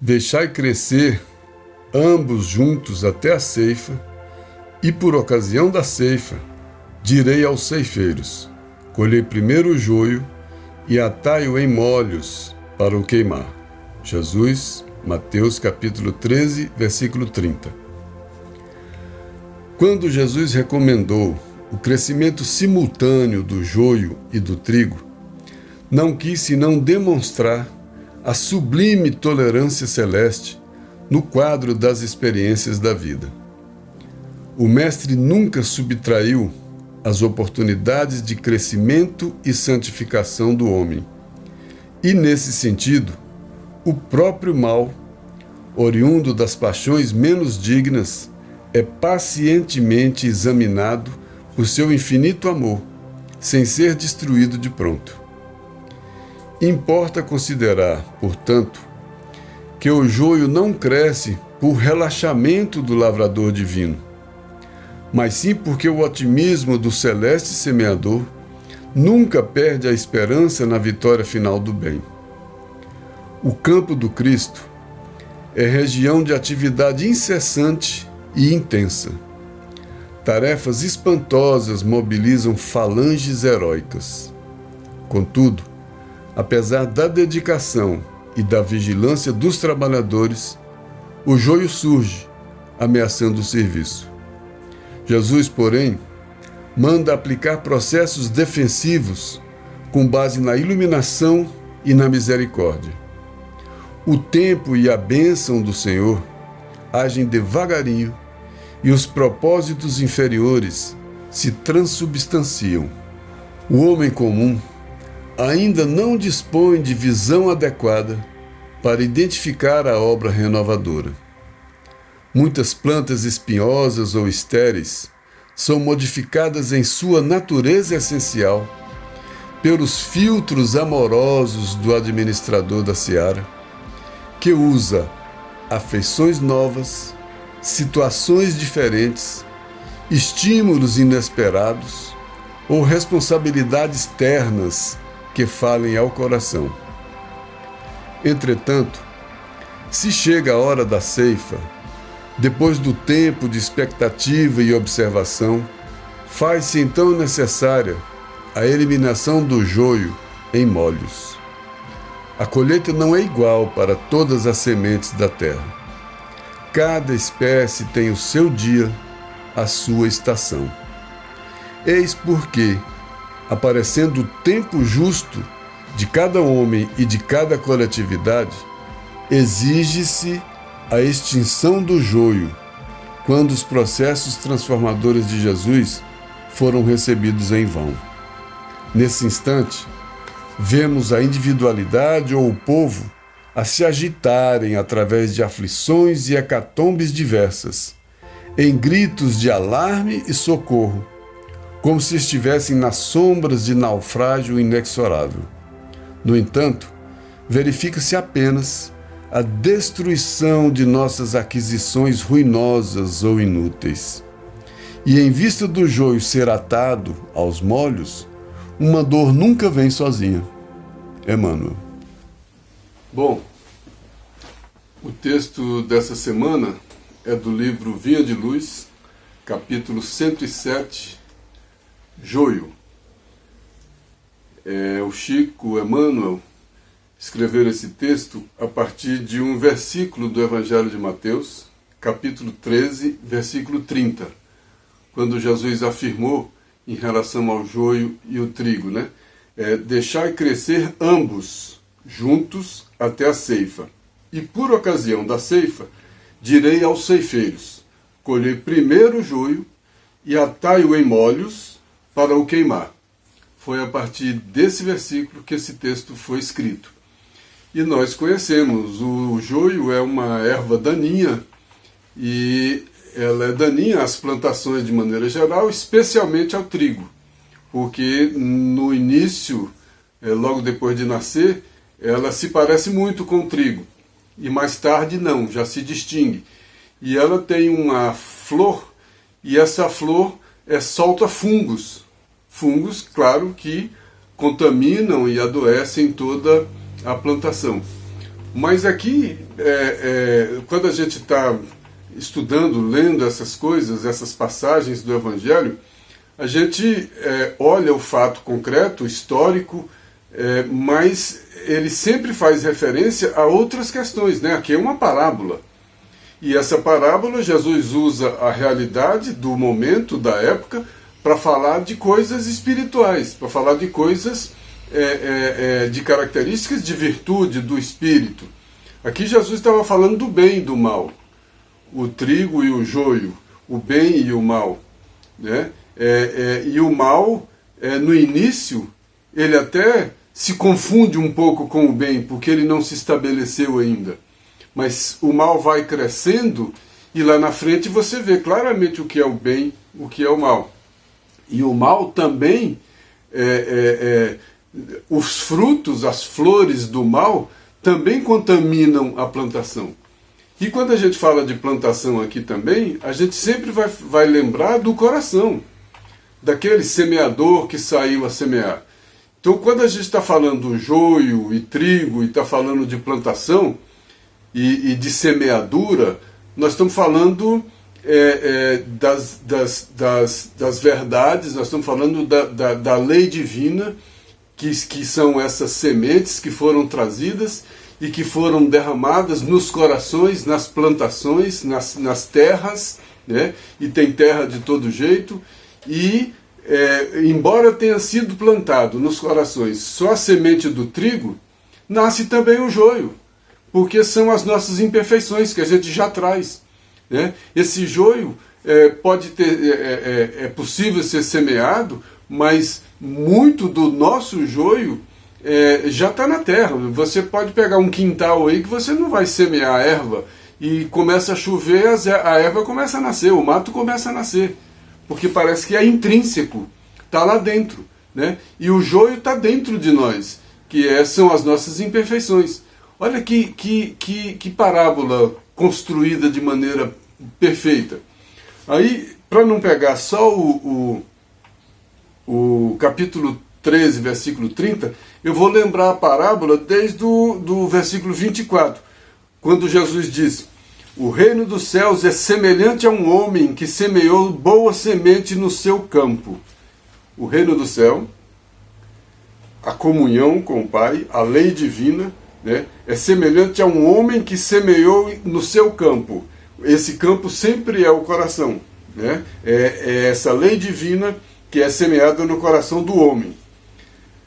Deixai crescer ambos juntos até a ceifa, e por ocasião da ceifa, direi aos ceifeiros: colhei primeiro o joio e atai-o em molhos para o queimar. Jesus, Mateus capítulo 13, versículo 30. Quando Jesus recomendou o crescimento simultâneo do joio e do trigo, não quis senão demonstrar a sublime tolerância celeste no quadro das experiências da vida. O Mestre nunca subtraiu as oportunidades de crescimento e santificação do homem. E, nesse sentido, o próprio mal, oriundo das paixões menos dignas, é pacientemente examinado por seu infinito amor, sem ser destruído de pronto. Importa considerar, portanto, que o joio não cresce por relaxamento do lavrador divino, mas sim porque o otimismo do celeste semeador nunca perde a esperança na vitória final do bem. O campo do Cristo é região de atividade incessante e intensa. Tarefas espantosas mobilizam falanges heróicas. Contudo, apesar da dedicação e da vigilância dos trabalhadores, o joio surge, ameaçando o serviço. Jesus, porém, manda aplicar processos defensivos com base na iluminação e na misericórdia. O tempo e a bênção do Senhor agem devagarinho e os propósitos inferiores se transubstanciam. O homem comum ainda não dispõe de visão adequada para identificar a obra renovadora. Muitas plantas espinhosas ou estéreis são modificadas em sua natureza essencial pelos filtros amorosos do administrador da seara, que usa afeições novas, situações diferentes, estímulos inesperados ou responsabilidades ternas que falem ao coração. Entretanto, se chega a hora da ceifa, depois do tempo de expectativa e observação, faz-se então necessária a eliminação do joio em molhos. A colheita não é igual para todas as sementes da terra. Cada espécie tem o seu dia, a sua estação. Eis porque, aparecendo o tempo justo de cada homem e de cada coletividade, exige-se a extinção do joio, quando os processos transformadores de Jesus foram recebidos em vão. Nesse instante, vemos a individualidade ou o povo a se agitarem através de aflições e hecatombes diversas, em gritos de alarme e socorro, como se estivessem nas sombras de naufrágio inexorável. No entanto, verifica-se apenas a destruição de nossas aquisições ruinosas ou inúteis. E em vista do joio ser atado aos molhos, uma dor nunca vem sozinha. Emmanuel. Bom, o texto dessa semana é do livro Vinha de Luz, capítulo 107, Joio. O Chico Emmanuel escreveram esse texto a partir de um versículo do Evangelho de Mateus, capítulo 13, versículo 30, quando Jesus afirmou em relação ao joio e o trigo, deixai crescer ambos juntos até a ceifa. E por ocasião da ceifa, direi aos ceifeiros: colhei primeiro o joio e atai-o em molhos para o queimar. Foi a partir desse versículo que esse texto foi escrito. E nós conhecemos, o joio é uma erva daninha e ela é daninha às plantações de maneira geral, especialmente ao trigo, porque no início, logo depois de nascer, ela se parece muito com o trigo, e mais tarde não, já se distingue. E ela tem uma flor, e essa flor solta fungos. Fungos, claro, que contaminam e adoecem toda a plantação. Mas aqui, quando a gente está estudando, lendo essas coisas, essas passagens do Evangelho, a gente olha o fato concreto, histórico, mas ele sempre faz referência a outras questões, né? Aqui é uma parábola. E essa parábola, Jesus usa a realidade do momento, da época, para falar de coisas espirituais, para falar de coisas, de características de virtude, do espírito. Aqui Jesus estava falando do bem e do mal, o trigo e o joio, o bem e o mal, né? E o mal, no início, ele até se confunde um pouco com o bem, porque ele não se estabeleceu ainda. Mas o mal vai crescendo e lá na frente você vê claramente o que é o bem, o que é o mal. E o mal também, os frutos, as flores do mal, também contaminam a plantação. E quando a gente fala de plantação aqui também, a gente sempre vai lembrar do coração, daquele semeador que saiu a semear. Então, quando a gente está falando joio e trigo e está falando de plantação e de semeadura, nós estamos falando das verdades, nós estamos falando da lei divina, que são essas sementes que foram trazidas e que foram derramadas nos corações, nas plantações, nas terras, né? E tem terra de todo jeito, e embora tenha sido plantado nos corações só a semente do trigo, nasce também o joio, porque são as nossas imperfeições que a gente já traz, né? Esse joio pode ter, é possível ser semeado, mas muito do nosso joio já está na terra. Você pode pegar um quintal aí que você não vai semear a erva, e começa a chover, a erva começa a nascer, o mato começa a nascer, porque parece que é intrínseco, está lá dentro, né? E o joio está dentro de nós, que são as nossas imperfeições. Olha que parábola construída de maneira perfeita. Aí, para não pegar só o capítulo 13, versículo 30, eu vou lembrar a parábola desde do versículo 24, quando Jesus diz: o reino dos céus é semelhante a um homem que semeou boa semente no seu campo. O reino do céu, a comunhão com o Pai, a lei divina, né, é semelhante a um homem que semeou no seu campo. Esse campo sempre é o coração, né? É essa lei divina que é semeada no coração do homem.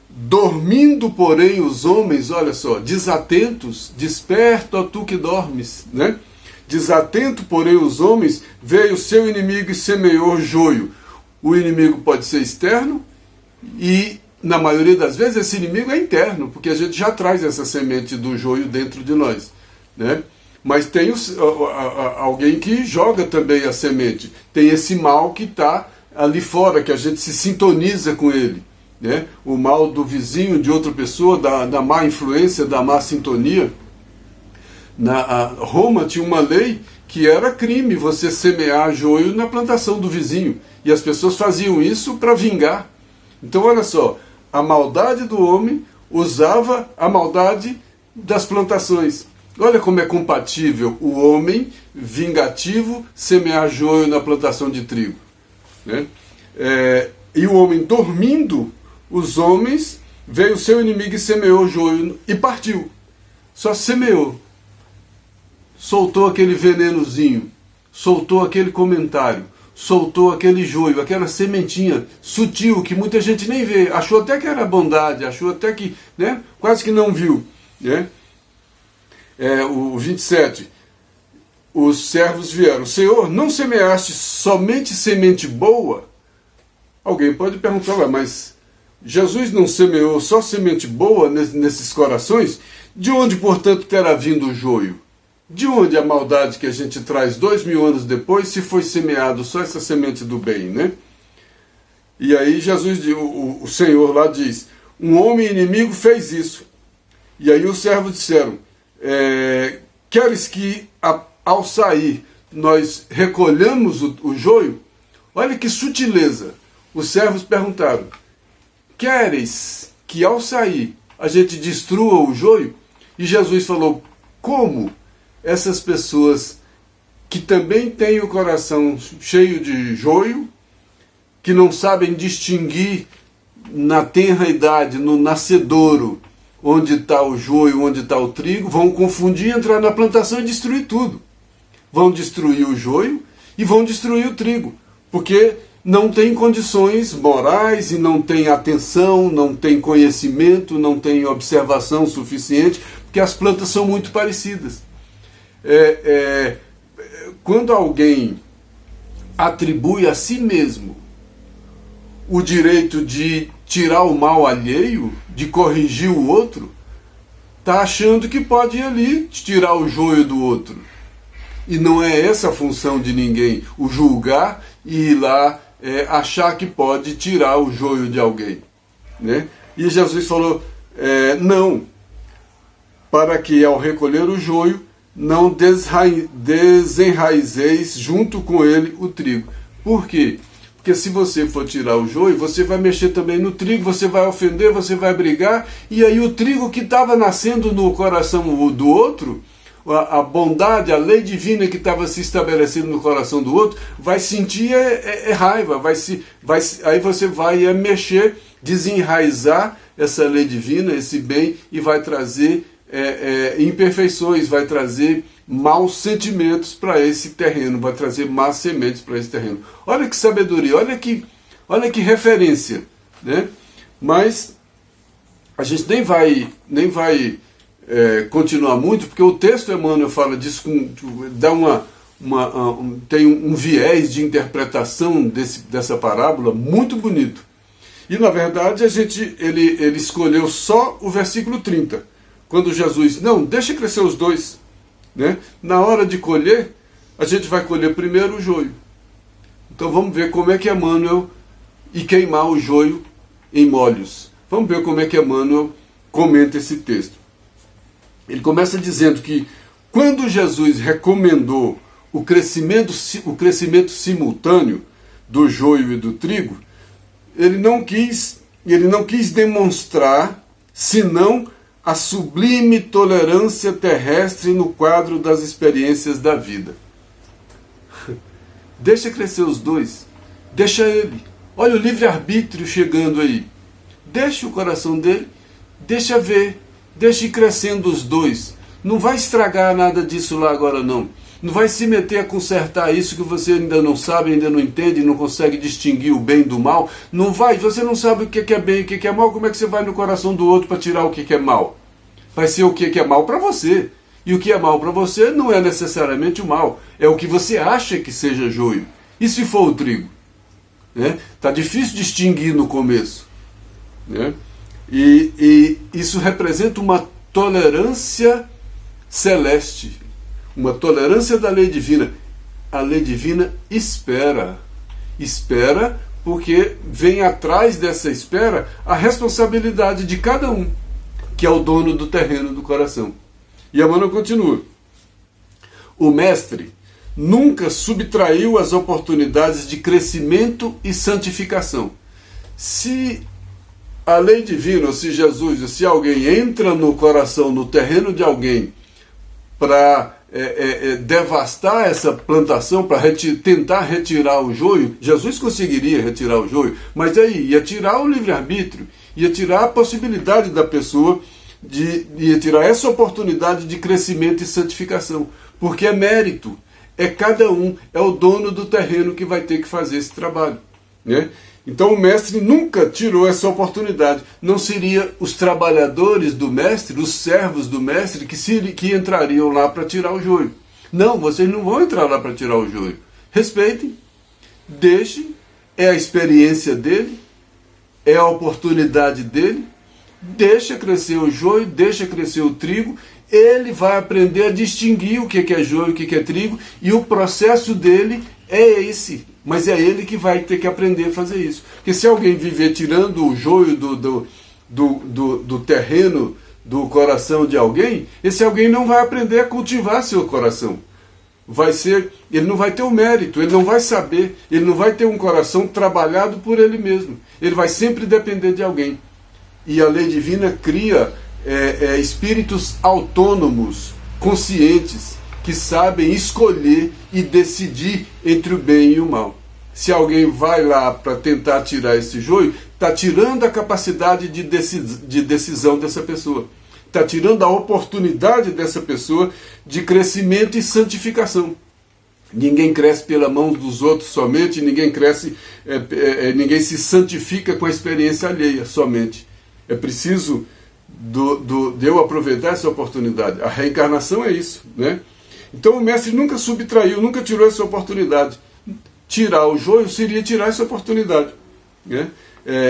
Dormindo, porém, os homens, olha só, desatentos, desperta, ó tu que dormes, né? Desatento, porém, os homens, veio o seu inimigo e semeou joio. O inimigo pode ser externo e, na maioria das vezes, esse inimigo é interno, porque a gente já traz essa semente do joio dentro de nós, né? Mas tem alguém que joga também a semente. Tem esse mal que está ali fora, que a gente se sintoniza com ele, né? O mal do vizinho, de outra pessoa, da má influência, da má sintonia. Roma tinha uma lei que era crime você semear joio na plantação do vizinho. E as pessoas faziam isso para vingar. Então, olha só, a maldade do homem usava a maldade das plantações. Olha como é compatível o homem vingativo semear joio na plantação de trigo, né? E o homem dormindo, os homens, veio o seu inimigo e semeou joio e partiu. Só semeou. Soltou aquele venenozinho, soltou aquele comentário, soltou aquele joio, aquela sementinha sutil que muita gente nem vê, achou até que era bondade, achou até que, né, quase que não viu, né? O 27, os servos vieram: Senhor, não semeaste somente semente boa? Alguém pode perguntar: mas Jesus não semeou só semente boa nesses corações? De onde, portanto, terá vindo o joio? De onde a maldade que a gente traz 2000 anos depois, se foi semeado só essa semente do bem, né? E aí Jesus, o Senhor lá diz: um homem inimigo fez isso. E aí os servos disseram: queres que ao sair nós recolhamos o joio? Olha que sutileza. Os servos perguntaram: queres que ao sair a gente destrua o joio? E Jesus falou, como essas pessoas que também têm o coração cheio de joio, que não sabem distinguir na tenra idade, no nascedouro, onde está o joio, onde está o trigo, vão confundir, entrar na plantação e destruir tudo. Vão destruir o joio e vão destruir o trigo, porque não tem condições morais e não tem atenção, não tem conhecimento, não tem observação suficiente, porque as plantas são muito parecidas. Quando alguém atribui a si mesmo o direito de tirar o mal alheio, de corrigir o outro, está achando que pode ir ali tirar o joio do outro. E não é essa a função de ninguém, o julgar e ir lá achar que pode tirar o joio de alguém. Né? E Jesus falou, não, para que ao recolher o joio, não desenraizeis junto com ele o trigo. Por quê? Porque se você for tirar o joio, você vai mexer também no trigo, você vai ofender, você vai brigar, e aí o trigo que estava nascendo no coração do outro, a bondade, a lei divina que estava se estabelecendo no coração do outro, vai sentir raiva, aí você vai mexer, desenraizar essa lei divina, esse bem, e vai trazer imperfeições, vai trazer maus sentimentos para esse terreno, vai trazer más sementes para esse terreno. Olha que sabedoria, olha que referência, né? Mas a gente nem vai continuar muito, porque o texto Emmanuel fala disso, dá tem um viés de interpretação dessa parábola muito bonito. E na verdade ele escolheu só o versículo 30, quando Jesus, não, deixa crescer os dois. Né? Na hora de colher, a gente vai colher primeiro o joio. Então vamos ver como é que Emmanuel, e queimar o joio em molhos. Vamos ver como é que Emmanuel comenta esse texto. Ele começa dizendo que quando Jesus recomendou o crescimento simultâneo do joio e do trigo, ele não quis demonstrar senão a sublime tolerância terrestre no quadro das experiências da vida. Deixa crescer os dois, deixa ele. Olha o livre-arbítrio chegando aí. Deixa o coração dele, deixa ver, deixa ir crescendo os dois. Não vai estragar nada disso lá agora não. Não vai se meter a consertar isso que você ainda não sabe, ainda não entende, não consegue distinguir o bem do mal. Não vai, você não sabe o que é bem e o que é mal, como é que você vai no coração do outro para tirar o que é mal? Vai ser o que é mal para você. E o que é mal para você não é necessariamente o mal, é o que você acha que seja joio. E se for o trigo? Tá difícil distinguir no começo. Né? E isso representa uma tolerância celeste, uma tolerância da lei divina. A lei divina espera porque vem atrás dessa espera a responsabilidade de cada um, que é o dono do terreno do coração. E Emmanuel continua. O mestre nunca subtraiu as oportunidades de crescimento e santificação. Se a lei divina, ou se Jesus, ou se alguém entra no coração, no terreno de alguém, para devastar essa plantação, para tentar retirar o joio, Jesus conseguiria retirar o joio, mas aí ia tirar o livre-arbítrio, ia tirar a possibilidade da pessoa, ia tirar essa oportunidade de crescimento e santificação, porque é mérito, é cada um, é o dono do terreno que vai ter que fazer esse trabalho. Né? Então o mestre nunca tirou essa oportunidade. Não seria os trabalhadores do mestre, os servos do mestre, que entrariam lá para tirar o joio. Não, vocês não vão entrar lá para tirar o joio. Respeitem, deixem, é a experiência dele, é a oportunidade dele, deixa crescer o joio, deixa crescer o trigo, ele vai aprender a distinguir o que é joio e o que é trigo, e o processo dele é esse. Mas é ele que vai ter que aprender a fazer isso. Porque se alguém viver tirando o joio do terreno, do coração de alguém, esse alguém não vai aprender a cultivar seu coração. Ele não vai ter o mérito, ele não vai saber, ele não vai ter um coração trabalhado por ele mesmo. Ele vai sempre depender de alguém. E a lei divina cria espíritos autônomos, conscientes, que sabem escolher e decidir entre o bem e o mal. Se alguém vai lá para tentar tirar esse joio, está tirando a capacidade de decisão dessa pessoa. Está tirando a oportunidade dessa pessoa de crescimento e santificação. Ninguém cresce pela mão dos outros somente, ninguém cresce, ninguém se santifica com a experiência alheia somente. É preciso de eu aproveitar essa oportunidade. A reencarnação é isso, né? Então o mestre nunca subtraiu, nunca tirou essa oportunidade. Tirar o joio seria tirar essa oportunidade, né?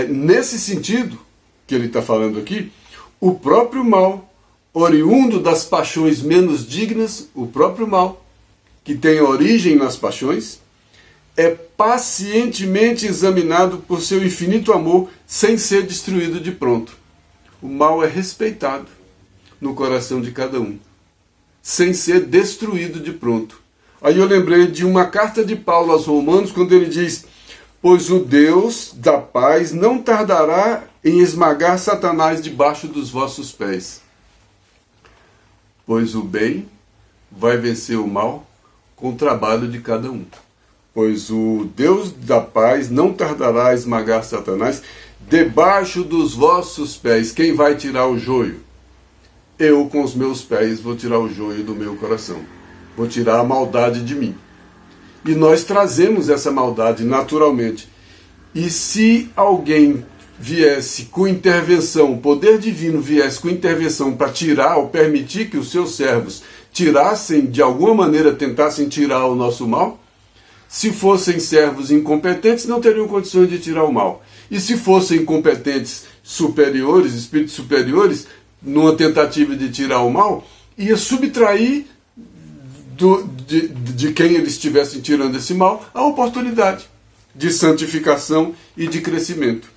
Nesse sentido que ele está falando aqui, o próprio mal, oriundo das paixões menos dignas, o próprio mal, que tem origem nas paixões, é pacientemente examinado por seu infinito amor, sem ser destruído de pronto. O mal é respeitado no coração de cada um, sem ser destruído de pronto. Aí eu lembrei de uma carta de Paulo aos Romanos, quando ele diz: pois o Deus da paz não tardará em esmagar Satanás debaixo dos vossos pés. Pois o bem vai vencer o mal com o trabalho de cada um. Pois o Deus da paz não tardará a esmagar Satanás debaixo dos vossos pés. Quem vai tirar o joio? Eu, com os meus pés, vou tirar o joio do meu coração. Vou tirar a maldade de mim. E nós trazemos essa maldade naturalmente. E se alguém viesse com intervenção, o poder divino viesse com intervenção para tirar ou permitir que os seus servos tirassem, de alguma maneira tentassem tirar o nosso mal, se fossem servos incompetentes, não teriam condições de tirar o mal. E se fossem competentes superiores, espíritos superiores, numa tentativa de tirar o mal, ia subtrair de quem eles estivessem tirando esse mal a oportunidade de santificação e de crescimento,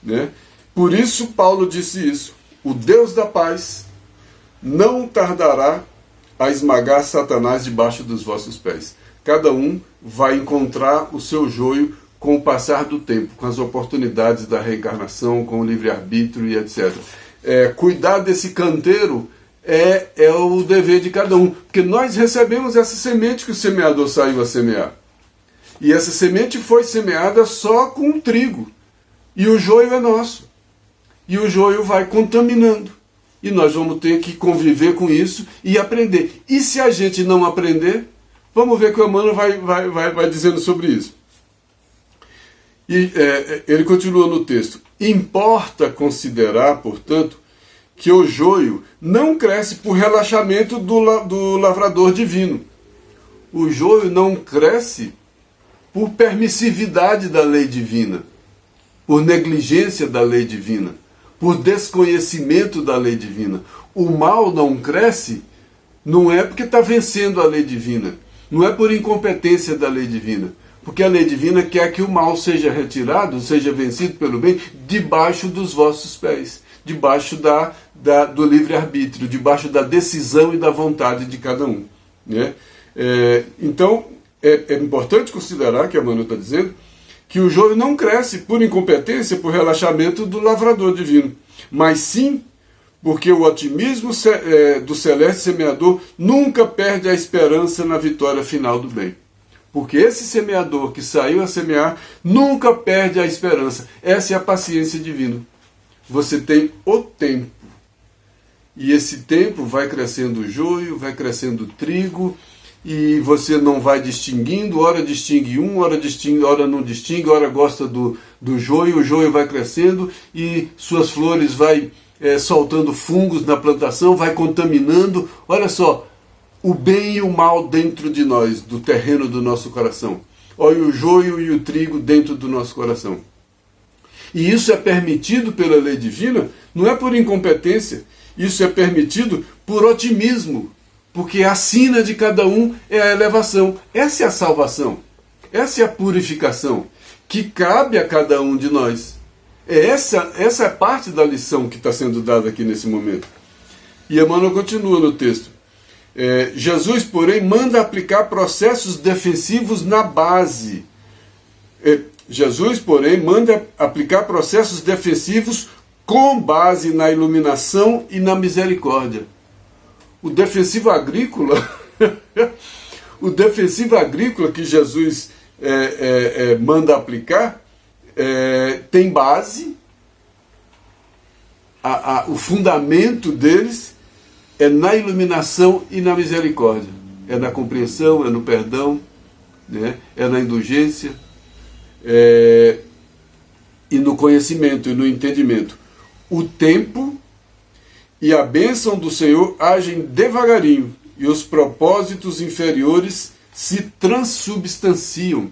né? Por isso Paulo disse isso: o Deus da paz não tardará a esmagar Satanás debaixo dos vossos pés. Cada um vai encontrar o seu joio com o passar do tempo, com as oportunidades da reencarnação, com o livre-arbítrio e etc. Cuidar desse canteiro é o dever de cada um, porque nós recebemos essa semente que o semeador saiu a semear. E essa semente foi semeada só com o trigo. E o joio é nosso. E o joio vai contaminando. E nós vamos ter que conviver com isso e aprender. E se a gente não aprender, vamos ver que o Emmanuel vai dizendo sobre isso. E ele continua no texto: importa considerar, portanto, que o joio não cresce por relaxamento do lavrador divino. O joio não cresce por permissividade da lei divina, por negligência da lei divina, por desconhecimento da lei divina. O mal não cresce, não é porque está vencendo a lei divina, não é por incompetência da lei divina, porque a lei divina quer que o mal seja retirado, seja vencido pelo bem, debaixo dos vossos pés, debaixo do livre-arbítrio, debaixo da decisão e da vontade de cada um, né? Então, é importante considerar, que a Emmanuel está dizendo, que o joio não cresce por incompetência, por relaxamento do lavrador divino, mas sim porque o otimismo do celeste semeador nunca perde a esperança na vitória final do bem. Porque esse semeador que saiu a semear nunca perde a esperança. Essa é a paciência divina. Você tem o tempo. E esse tempo vai crescendo o joio, vai crescendo o trigo, e você não vai distinguindo, ora distingue um, ora distingue, ora não distingue, ora gosta do joio, o joio vai crescendo e suas flores vai soltando fungos na plantação, vai contaminando. Olha só, o bem e o mal dentro de nós, do terreno do nosso coração. Olha o joio e o trigo dentro do nosso coração. E isso é permitido pela lei divina, não é por incompetência, isso é permitido por otimismo, porque a sina de cada um é a elevação. Essa é a salvação, essa é a purificação que cabe a cada um de nós. Essa é parte da lição que está sendo dada aqui nesse momento. E Emmanuel continua no texto. Jesus, porém, manda aplicar processos defensivos na base. Jesus, porém, manda aplicar processos defensivos com base na iluminação e na misericórdia. O defensivo agrícola, o defensivo agrícola que Jesus manda aplicar, tem base, o fundamento deles é na iluminação e na misericórdia. É na compreensão, é no perdão, né? É na indulgência, e no conhecimento e no entendimento. O tempo e a bênção do Senhor agem devagarinho, e os propósitos inferiores se transubstanciam.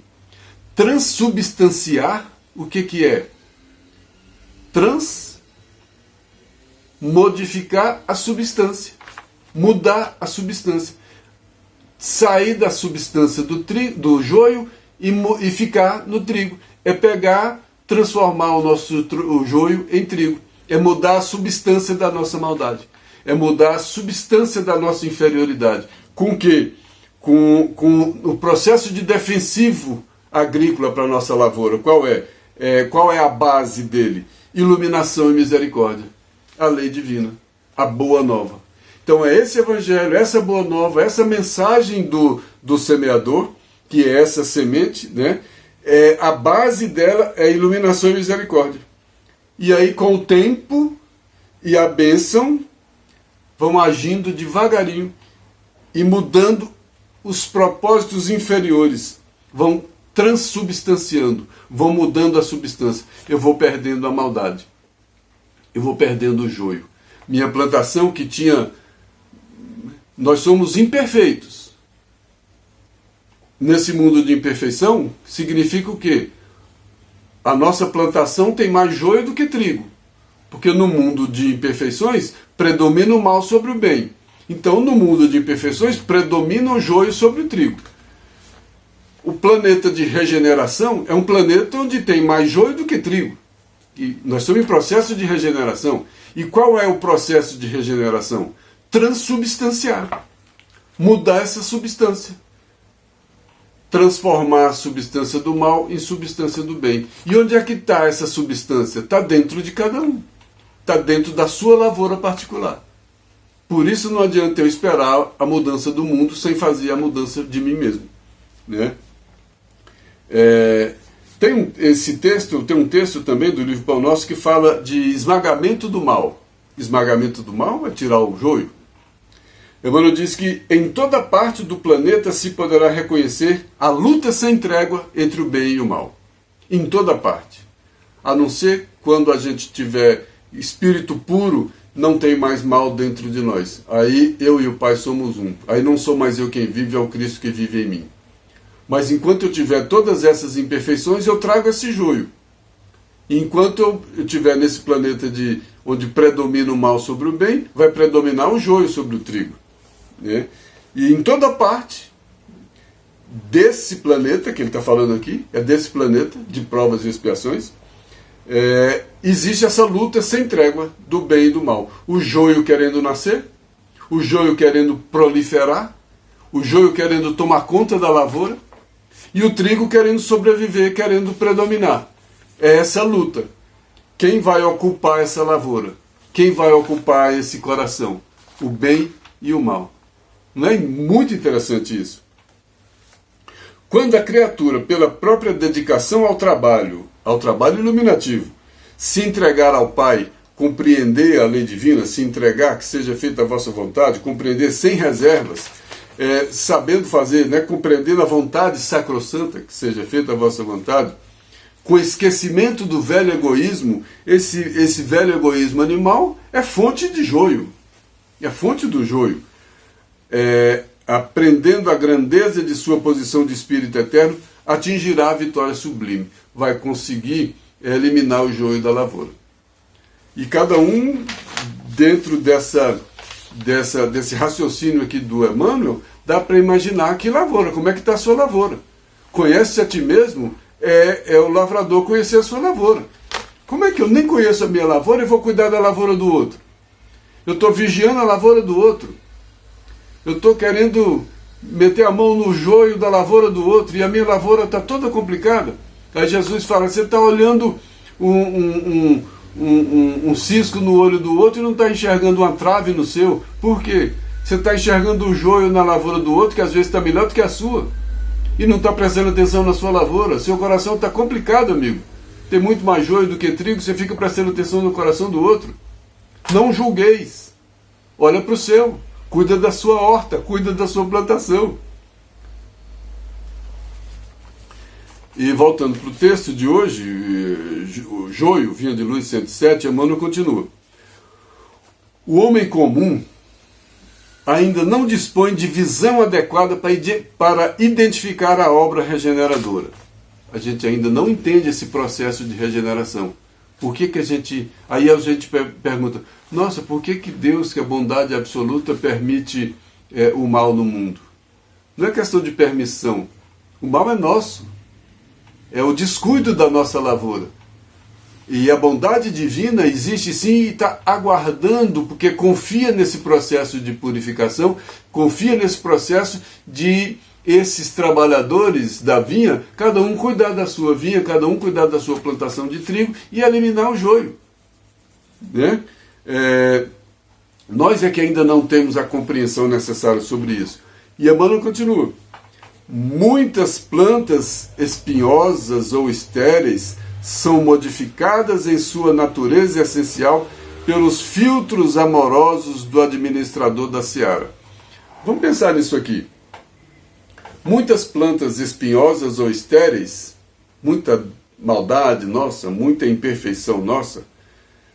Transubstanciar, o que é? Modificar a substância, mudar a substância, sair da substância do joio e ficar no trigo. É pegar, transformar o joio em trigo. É mudar a substância da nossa maldade. É mudar a substância da nossa inferioridade. Com o quê? Com o processo de defensivo agrícola para a nossa lavoura. Qual é a base dele? Iluminação e misericórdia. A lei divina. A boa nova. Então é esse evangelho, essa boa nova, essa mensagem do semeador, que é essa semente, né? A base dela é iluminação e misericórdia. E aí, com o tempo e a bênção, vão agindo devagarinho e mudando os propósitos inferiores. Vão transubstanciando, vão mudando a substância. Eu vou perdendo a maldade. Eu vou perdendo o joio. Minha plantação que tinha... Nós somos imperfeitos. Nesse mundo de imperfeição, significa o quê? A nossa plantação tem mais joio do que trigo. Porque no mundo de imperfeições, predomina o mal sobre o bem. Então, no mundo de imperfeições, predomina o joio sobre o trigo. O planeta de regeneração é um planeta onde tem mais joio do que trigo. E nós estamos em processo de regeneração. E qual é o processo de regeneração? Transubstanciar. Mudar essa substância. Transformar a substância do mal em substância do bem. E onde é que está essa substância? Está dentro de cada um. Está dentro da sua lavoura particular. Por isso não adianta eu esperar a mudança do mundo sem fazer a mudança de mim mesmo. Né? Tem um texto também do livro Pão Nosso que fala de esmagamento do mal. Esmagamento do mal é tirar o joio. Emmanuel diz que em toda parte do planeta se poderá reconhecer a luta sem trégua entre o bem e o mal. Em toda parte. A não ser quando a gente tiver espírito puro, não tem mais mal dentro de nós. Aí eu e o Pai somos um. Aí não sou mais eu quem vive, é o Cristo que vive em mim. Mas enquanto eu tiver todas essas imperfeições, eu trago esse joio. E enquanto eu estiver nesse planeta onde predomina o mal sobre o bem, vai predominar o joio sobre o trigo. Né? E em toda parte desse planeta, que ele está falando aqui, é desse planeta, de provas e expiações, existe essa luta sem trégua do bem e do mal. O joio querendo nascer, o joio querendo proliferar, o joio querendo tomar conta da lavoura, e o trigo querendo sobreviver, querendo predominar. É essa luta. Quem vai ocupar essa lavoura? Quem vai ocupar esse coração? O bem e o mal. Não é muito interessante isso? Quando a criatura, pela própria dedicação ao trabalho iluminativo, se entregar ao Pai, compreender a lei divina, se entregar, que seja feita a vossa vontade, compreender sem reservas, sabendo fazer, né, compreendendo a vontade sacrossanta, que seja feita a vossa vontade, com esquecimento do velho egoísmo, esse velho egoísmo animal é fonte de joio, é fonte do joio. Aprendendo a grandeza de sua posição de espírito eterno, atingirá a vitória sublime, vai conseguir eliminar o joio da lavoura. E cada um, dentro desse raciocínio aqui do Emmanuel, dá para imaginar que lavoura, como é que está a sua lavoura. Conhece a ti mesmo, é o lavrador conhecer a sua lavoura. Como é que eu nem conheço a minha lavoura e vou cuidar da lavoura do outro? Eu estou vigiando a lavoura do outro. Eu estou querendo meter a mão no joio da lavoura do outro e a minha lavoura está toda complicada. Aí Jesus fala, você está olhando um cisco no olho do outro e não está enxergando uma trave no seu. Por quê? Você está enxergando o joio na lavoura do outro, que às vezes está melhor do que a sua, e não está prestando atenção na sua lavoura. Seu coração está complicado, amigo. Tem muito mais joio do que trigo, você fica prestando atenção no coração do outro. Não julgueis. Olha para o seu. Cuida da sua horta, cuida da sua plantação. E voltando para o texto de hoje, o joio, vinha de luz 107, Emmanuel continua. O homem comum ainda não dispõe de visão adequada para identificar a obra regeneradora. A gente ainda não entende esse processo de regeneração. Por que a gente... Aí a gente pergunta, nossa, por que Deus, que é bondade absoluta, permite o mal no mundo? Não é questão de permissão. O mal é nosso. É o descuido da nossa lavoura. E a bondade divina existe sim e está aguardando, porque confia nesse processo de purificação, confia nesse processo de esses trabalhadores da vinha, cada um cuidar da sua vinha, cada um cuidar da sua plantação de trigo e eliminar o joio. Né? Nós é que ainda não temos a compreensão necessária sobre isso. E Emmanuel continua. Muitas plantas espinhosas ou estéreis são modificadas em sua natureza essencial pelos filtros amorosos do administrador da seara. Vamos pensar nisso aqui. Muitas plantas espinhosas ou estéreis, muita maldade nossa, muita imperfeição nossa,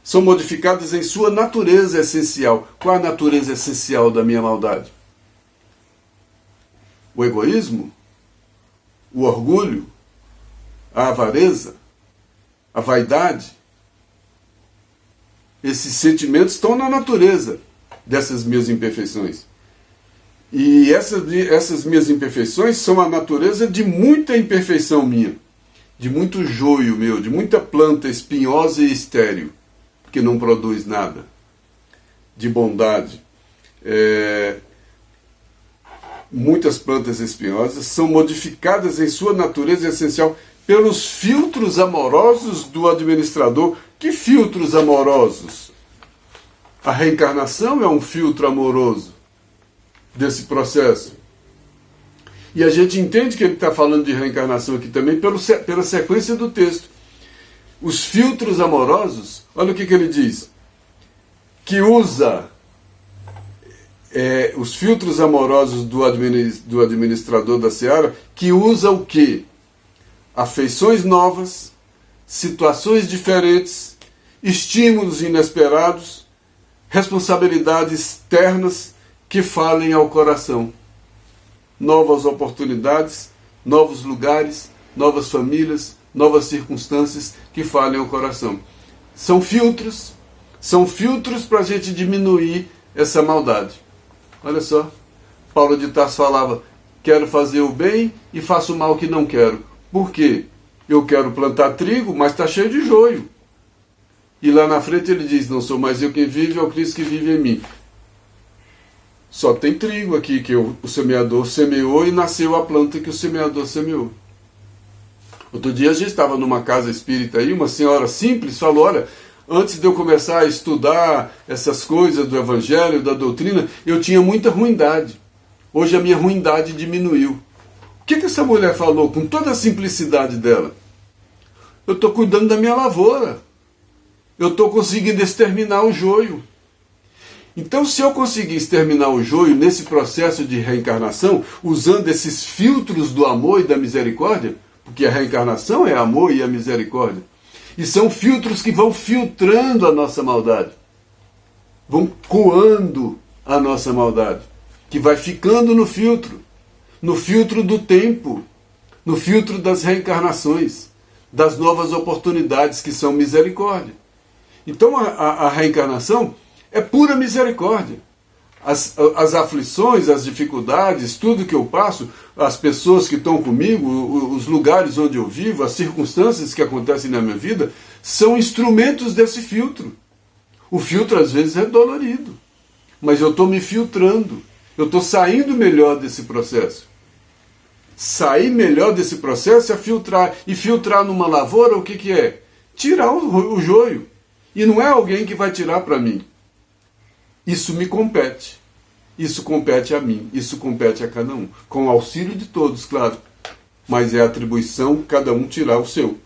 são modificadas em sua natureza essencial. Qual a natureza essencial da minha maldade? O egoísmo? O orgulho? A avareza? A vaidade? Esses sentimentos estão na natureza dessas minhas imperfeições. E essas minhas imperfeições são a natureza de muita imperfeição minha, de muito joio meu, de muita planta espinhosa e estéril, que não produz nada, de bondade. Muitas plantas espinhosas são modificadas em sua natureza essencial pelos filtros amorosos do administrador. Que filtros amorosos? A reencarnação é um filtro amoroso desse processo. E a gente entende que ele está falando de reencarnação aqui também pela sequência do texto. Os filtros amorosos, olha o que ele diz, que usa os filtros amorosos do administrador da seara, que usa o quê? Afeições novas, situações diferentes, estímulos inesperados, responsabilidades externas que falem ao coração. Novas oportunidades, novos lugares, novas famílias, novas circunstâncias que falem ao coração. São filtros para a gente diminuir essa maldade. Olha só, Paulo de Tarso falava, quero fazer o bem e faço o mal que não quero. Por quê? Eu quero plantar trigo, mas está cheio de joio. E lá na frente ele diz, não sou mais eu quem vive, é o Cristo que vive em mim. Só tem trigo aqui que o semeador semeou e nasceu a planta que o semeador semeou. Outro dia a gente estava numa casa espírita aí, uma senhora simples falou, olha, antes de eu começar a estudar essas coisas do evangelho, da doutrina, eu tinha muita ruindade. Hoje a minha ruindade diminuiu. O que essa mulher falou com toda a simplicidade dela? Eu estou cuidando da minha lavoura. Eu estou conseguindo exterminar o joio. Então, se eu conseguir exterminar o joio nesse processo de reencarnação, usando esses filtros do amor e da misericórdia, porque a reencarnação é amor e a misericórdia, e são filtros que vão filtrando a nossa maldade, vão coando a nossa maldade, que vai ficando no filtro do tempo, no filtro das reencarnações, das novas oportunidades que são misericórdia. Então a reencarnação é pura misericórdia. As aflições, as dificuldades, tudo que eu passo, as pessoas que estão comigo, os lugares onde eu vivo, as circunstâncias que acontecem na minha vida, são instrumentos desse filtro. O filtro às vezes é dolorido, mas eu estou me filtrando, eu estou saindo melhor desse processo. Sair melhor desse processo é filtrar. E filtrar numa lavoura, o que é? Tirar o joio. E não é alguém que vai tirar para mim. Isso me compete. Isso compete a mim. Isso compete a cada um. Com o auxílio de todos, claro. Mas é atribuição cada um tirar o seu.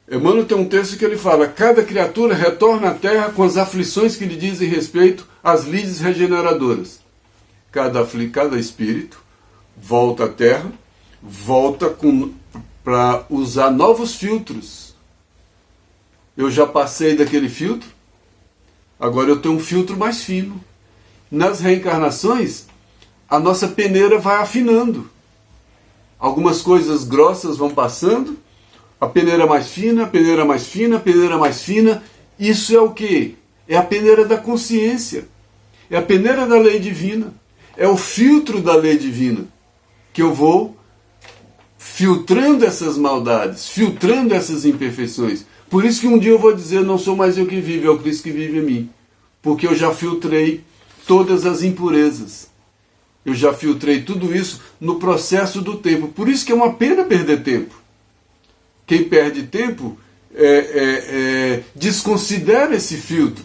Emmanuel tem um texto que ele fala: cada criatura retorna à terra com as aflições que lhe dizem respeito às lides regeneradoras. Cada espírito volta à terra, volta para usar novos filtros. Eu já passei daquele filtro, agora eu tenho um filtro mais fino. Nas reencarnações, a nossa peneira vai afinando. Algumas coisas grossas vão passando, a peneira mais fina, a peneira mais fina, a peneira mais fina. Isso é o quê? É a peneira da consciência. É a peneira da lei divina. É o filtro da lei divina. Que eu vou filtrando essas maldades, filtrando essas imperfeições. Por isso que um dia eu vou dizer: não sou mais eu que vivo, é o Cristo que vive em mim. Porque eu já filtrei todas as impurezas. Eu já filtrei tudo isso no processo do tempo. Por isso que é uma pena perder tempo. Quem perde tempo desconsidera esse filtro.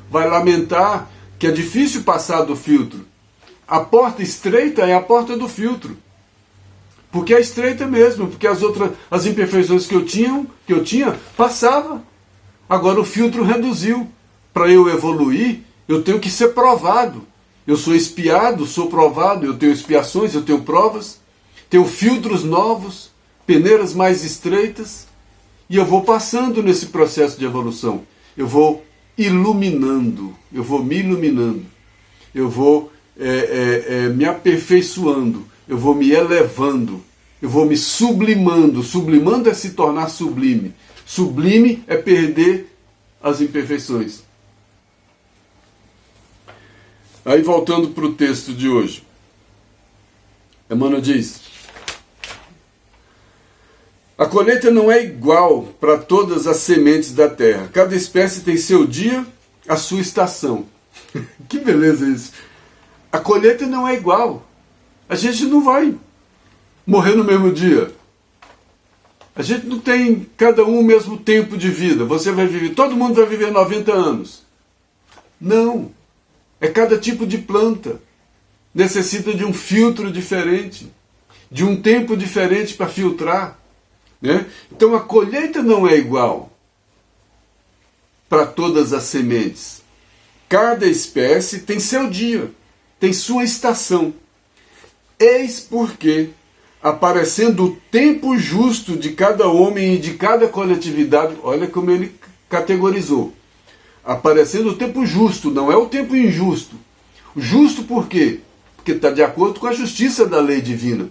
Vai lamentar que é difícil passar do filtro. A porta estreita é a porta do filtro. Porque é estreita mesmo, porque as imperfeições que eu tinha, passava. Agora o filtro reduziu. Para eu evoluir, eu tenho que ser provado. Eu sou espiado, sou provado, eu tenho expiações, eu tenho provas, tenho filtros novos, peneiras mais estreitas, e eu vou passando nesse processo de evolução. Eu vou iluminando, eu vou me iluminando, eu vou me aperfeiçoando, eu vou me elevando, eu vou me sublimando. Sublimando é se tornar sublime. Sublime é perder as imperfeições. Aí, voltando para o texto de hoje, Emmanuel diz: a colheita não é igual para todas as sementes da terra. Cada espécie tem seu dia, a sua estação. Que beleza isso! A colheita não é igual. A gente não vai morrer no mesmo dia. A gente não tem cada um o mesmo tempo de vida. Você vai viver, todo mundo vai viver 90 anos. Não. É cada tipo de planta. Necessita de um filtro diferente, de um tempo diferente para filtrar. Né? Então a colheita não é igual para todas as sementes. Cada espécie tem seu dia, tem sua estação. Eis porque, aparecendo o tempo justo de cada homem e de cada coletividade, olha como ele categorizou. Aparecendo o tempo justo, não é o tempo injusto. Justo por quê? Porque está de acordo com a justiça da lei divina.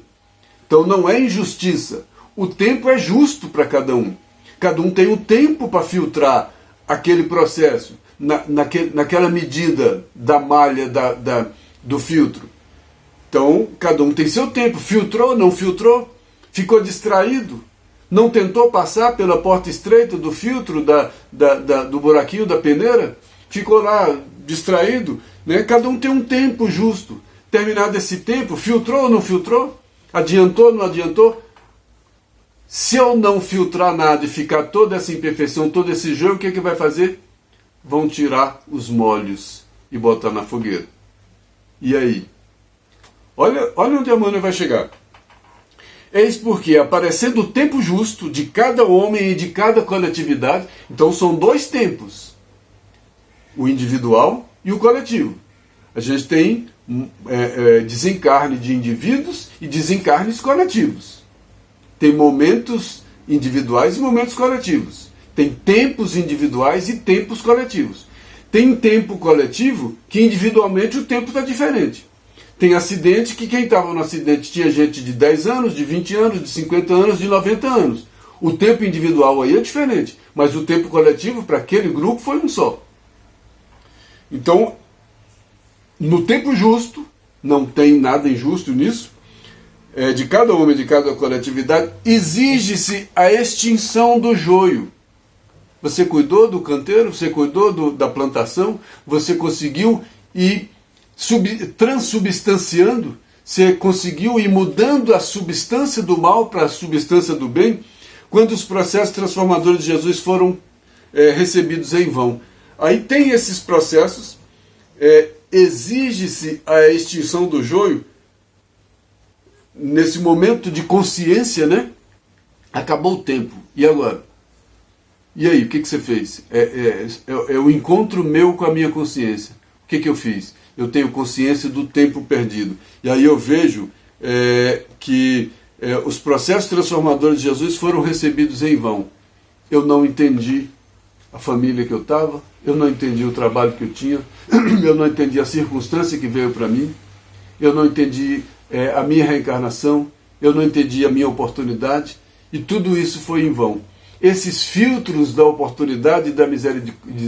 Então não é injustiça. O tempo é justo para cada um. Cada um tem o tempo para filtrar aquele processo, naquela medida da malha do filtro. Então, cada um tem seu tempo. Filtrou, não filtrou? Ficou distraído? Não tentou passar pela porta estreita do filtro, do buraquinho da peneira? Ficou lá distraído? Né? Cada um tem um tempo justo. Terminado esse tempo, filtrou ou não filtrou? Adiantou ou não adiantou? Se eu não filtrar nada e ficar toda essa imperfeição, todo esse jogo, o que vai fazer? Vão tirar os molhos e botar na fogueira. E aí? Olha onde a Emmanuel vai chegar. Eis porque, aparecendo o tempo justo de cada homem e de cada coletividade, então são dois tempos, o individual e o coletivo. A gente tem desencarne de indivíduos e desencarnes coletivos. Tem momentos individuais e momentos coletivos. Tem tempos individuais e tempos coletivos. Tem tempo coletivo que individualmente o tempo está diferente. Tem acidente que quem estava no acidente tinha gente de 10 anos, de 20 anos, de 50 anos, de 90 anos. O tempo individual aí é diferente, mas o tempo coletivo para aquele grupo foi um só. Então, no tempo justo, não tem nada injusto nisso, de cada homem, de cada coletividade, exige-se a extinção do joio. Você cuidou do canteiro, você cuidou da plantação, você conseguiu ir transubstanciando, você conseguiu ir mudando a substância do mal para a substância do bem, quando os processos transformadores de Jesus foram recebidos em vão. Aí tem esses processos, exige-se a extinção do joio, nesse momento de consciência, né? Acabou o tempo, e agora? E aí, o que você fez? É o encontro meu com a minha consciência. O que eu fiz? Eu tenho consciência do tempo perdido. E aí eu vejo que os processos transformadores de Jesus foram recebidos em vão. Eu não entendi a família que eu estava, eu não entendi o trabalho que eu tinha, eu não entendi a circunstância que veio para mim, eu não entendi a minha reencarnação, eu não entendi a minha oportunidade, e tudo isso foi em vão. Esses filtros da oportunidade e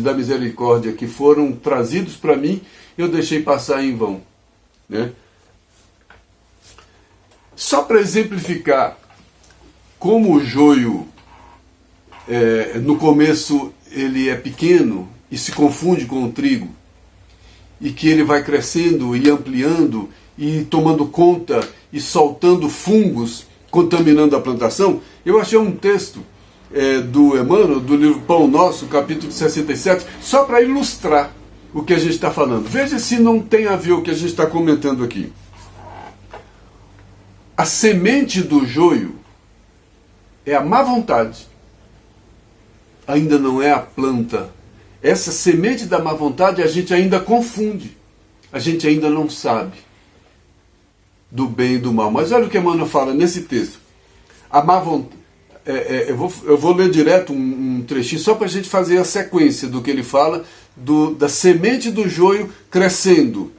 da misericórdia que foram trazidos para mim, eu deixei passar em vão, né? Só para exemplificar como o joio, no começo, ele é pequeno e se confunde com o trigo, e que ele vai crescendo e ampliando e tomando conta e soltando fungos, contaminando a plantação. Eu achei um texto do Emmanuel, do livro Pão Nosso, capítulo 67, só para ilustrar o que a gente está falando. Veja se não tem a ver o que a gente está comentando aqui. A semente do joio é a má vontade, ainda não é a planta. Essa semente da má vontade a gente ainda confunde, a gente ainda não sabe do bem e do mal. Mas olha o que Emmanuel fala nesse texto. A má vontade, eu vou ler direto um trechinho só para a gente fazer a sequência do que ele fala, da semente do joio crescendo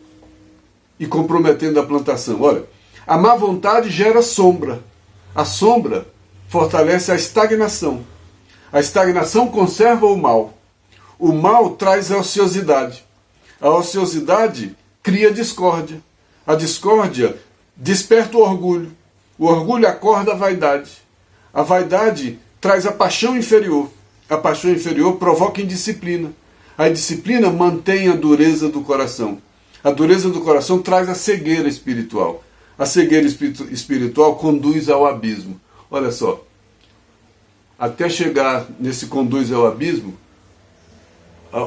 e comprometendo a plantação. Olha, a má vontade gera sombra. A sombra fortalece a estagnação. A estagnação conserva o mal. O mal traz a ociosidade. A ociosidade cria discórdia. A discórdia desperta o orgulho. O orgulho acorda a vaidade. A vaidade traz a paixão inferior. A paixão inferior provoca indisciplina. A indisciplina mantém a dureza do coração. A dureza do coração traz a cegueira espiritual. A cegueira espiritual conduz ao abismo. Olha só, até chegar nesse conduz ao abismo,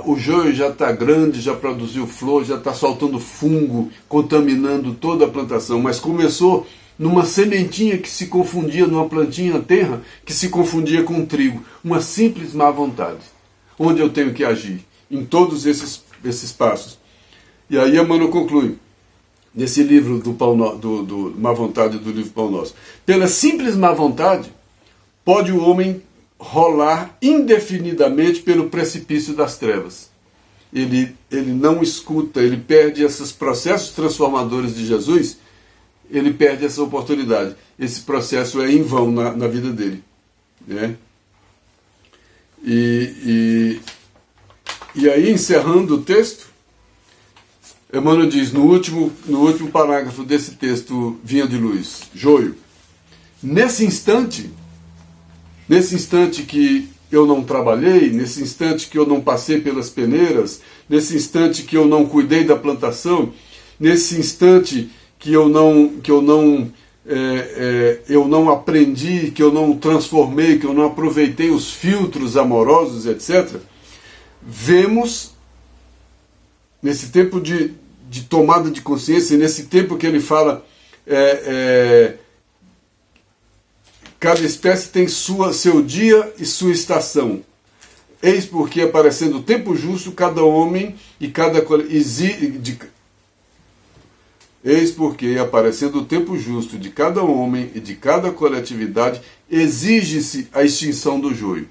o joio já está grande, já produziu flor, já está soltando fungo, contaminando toda a plantação, mas começou numa sementinha que se confundia, numa plantinha terra, que se confundia com trigo, uma simples má vontade. Onde eu tenho que agir? Em todos esses passos. E aí Emmanuel conclui, nesse livro do Má Vontade, do livro Pão Nosso. Pela simples má vontade, pode o homem rolar indefinidamente pelo precipício das trevas. Ele não escuta, ele perde esses processos transformadores de Jesus, ele perde essa oportunidade. Esse processo é em vão na vida dele, né? E aí, encerrando o texto, Emmanuel diz, no último parágrafo desse texto, Vinha de Luz, joio. Nesse instante que eu não trabalhei, nesse instante que eu não passei pelas peneiras, nesse instante que eu não cuidei da plantação, nesse instante que eu não aprendi, que eu não transformei, que eu não aproveitei os filtros amorosos, etc., vemos, nesse tempo de tomada de consciência, nesse tempo que ele fala, cada espécie tem seu dia e sua estação. Eis porque, aparecendo o tempo justo, cada homem e cada Eis porque, aparecendo o tempo justo de cada homem e de cada coletividade, exige-se a extinção do joio.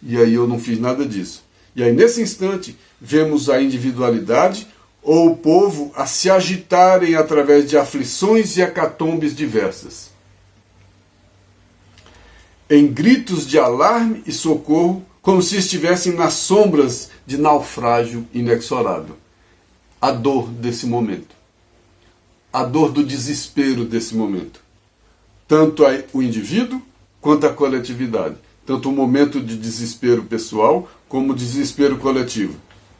E aí eu não fiz nada disso. E aí, nesse instante, vemos a individualidade ou o povo a se agitarem através de aflições e hecatombes diversas, em gritos de alarme e socorro, como se estivessem nas sombras de naufrágio inexorável. A dor desse momento. A dor do desespero desse momento. Tanto o indivíduo quanto a coletividade. Tanto o momento de desespero pessoal como o desespero coletivo,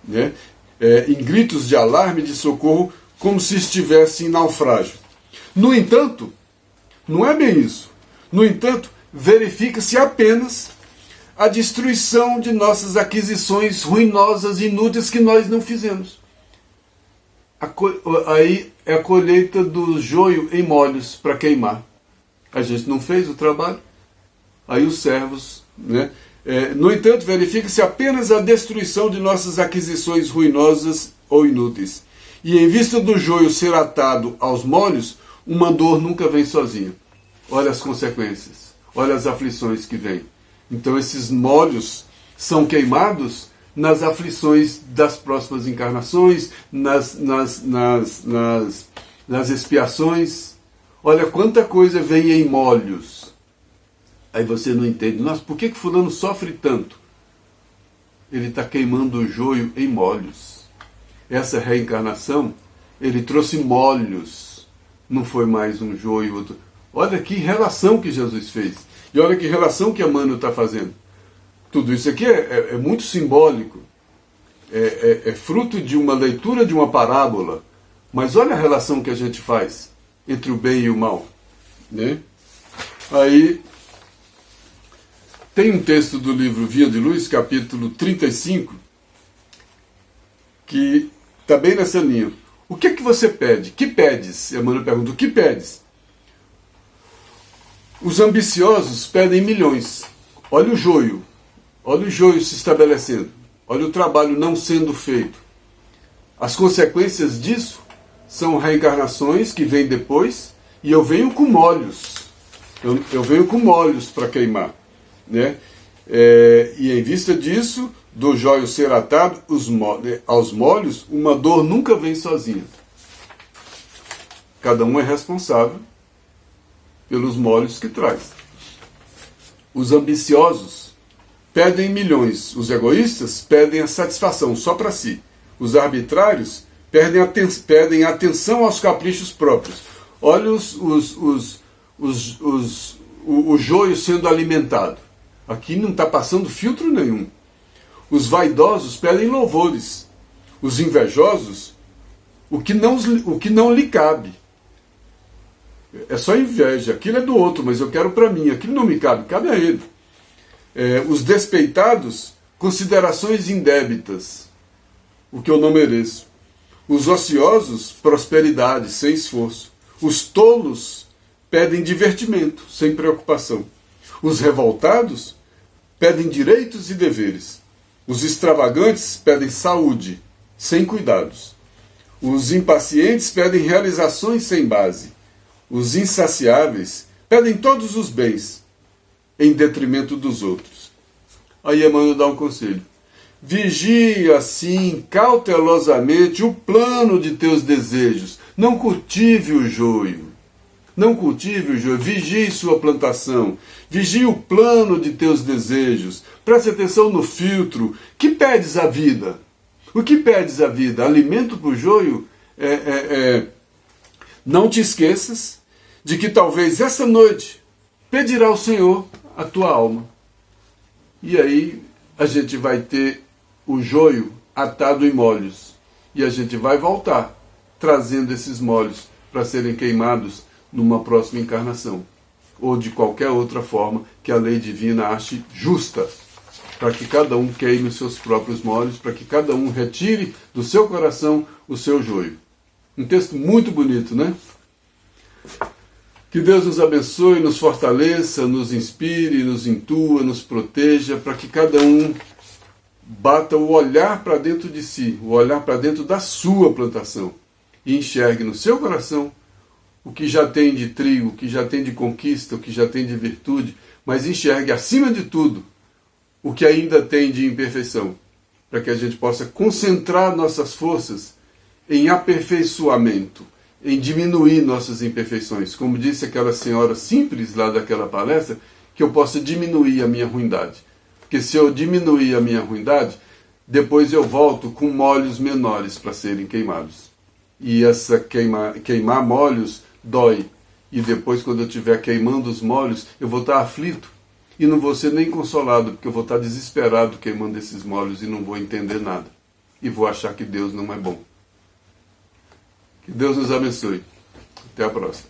né? Em gritos de alarme e de socorro, como se estivesse em naufrágio. No entanto, não é bem isso. No entanto, verifica-se apenas a destruição de nossas aquisições ruinosas e inúteis que nós não fizemos. Aí é a colheita do joio em molhos para queimar. A gente não fez o trabalho, aí os servos, né? No entanto, verifica-se apenas a destruição de nossas aquisições ruinosas ou inúteis. E em vista do joio ser atado aos molhos, uma dor nunca vem sozinha. Olha as consequências, olha as aflições que vêm. Então esses molhos são queimados nas aflições das próximas encarnações, nas expiações. Olha quanta coisa vem em molhos. Aí você não entende. Nossa, por que fulano sofre tanto? Ele está queimando o joio em molhos. Essa reencarnação, ele trouxe molhos. Não foi mais um joio. Outro. Olha que relação que Jesus fez. E olha que relação que Emmanuel está fazendo. Tudo isso aqui é muito simbólico. É fruto de uma leitura de uma parábola. Mas olha a relação que a gente faz entre o bem e o mal. Né? Aí tem um texto do livro Via de Luz, capítulo 35, que está bem nessa linha. O que é que você pede? Que pedes? Emmanuel pergunta, o que pedes? Os ambiciosos pedem milhões. Olha o joio se estabelecendo. Olha o trabalho não sendo feito. As consequências disso são reencarnações que vêm depois, e eu venho com molhos. Eu venho com molhos para queimar. Né? E em vista disso, do joio ser atado aos molhos, uma dor nunca vem sozinha. Cada um é responsável pelos molhos que traz. Os ambiciosos pedem milhões, os egoístas pedem a satisfação só para si. Os arbitrários pedem atenção aos caprichos próprios. Olha o joio sendo alimentado. Aqui não está passando filtro nenhum. Os vaidosos pedem louvores. Os invejosos, o que não lhe cabe. É só inveja. Aquilo é do outro, mas eu quero para mim. Aquilo não me cabe, cabe a ele. Os despeitados, considerações indébitas. O que eu não mereço. Os ociosos, prosperidade, sem esforço. Os tolos pedem divertimento, sem preocupação. Os revoltados pedem direitos e deveres. Os extravagantes pedem saúde, sem cuidados. Os impacientes pedem realizações sem base. Os insaciáveis pedem todos os bens, em detrimento dos outros. Aí Emmanuel dá um conselho. Vigie assim, cautelosamente, o plano de teus desejos. Não cultive o joio. Não cultive o joio, vigie sua plantação, vigie o plano de teus desejos, preste atenção no filtro. Que pedes à vida? O que pedes à vida? Alimento para o joio? Não te esqueças de que talvez essa noite pedirá ao Senhor a tua alma. E aí a gente vai ter o joio atado em molhos. E a gente vai voltar trazendo esses molhos para serem queimados numa próxima encarnação, ou de qualquer outra forma que a lei divina ache justa, para que cada um queime os seus próprios molhos, para que cada um retire do seu coração o seu joio. Um texto muito bonito, né? Que Deus nos abençoe, nos fortaleça, nos inspire, nos intua, nos proteja, para que cada um bata o olhar para dentro de si, o olhar para dentro da sua plantação, e enxergue no seu coração o que já tem de trigo, o que já tem de conquista, o que já tem de virtude, mas enxergue, acima de tudo, o que ainda tem de imperfeição, para que a gente possa concentrar nossas forças em aperfeiçoamento, em diminuir nossas imperfeições. Como disse aquela senhora simples lá daquela palestra, que eu possa diminuir a minha ruindade. Porque se eu diminuir a minha ruindade, depois eu volto com molhos menores para serem queimados. E essa queimar molhos dói. E depois, quando eu estiver queimando os molhos, eu vou estar aflito. E não vou ser nem consolado, porque eu vou estar desesperado queimando esses molhos e não vou entender nada. E vou achar que Deus não é bom. Que Deus nos abençoe. Até a próxima.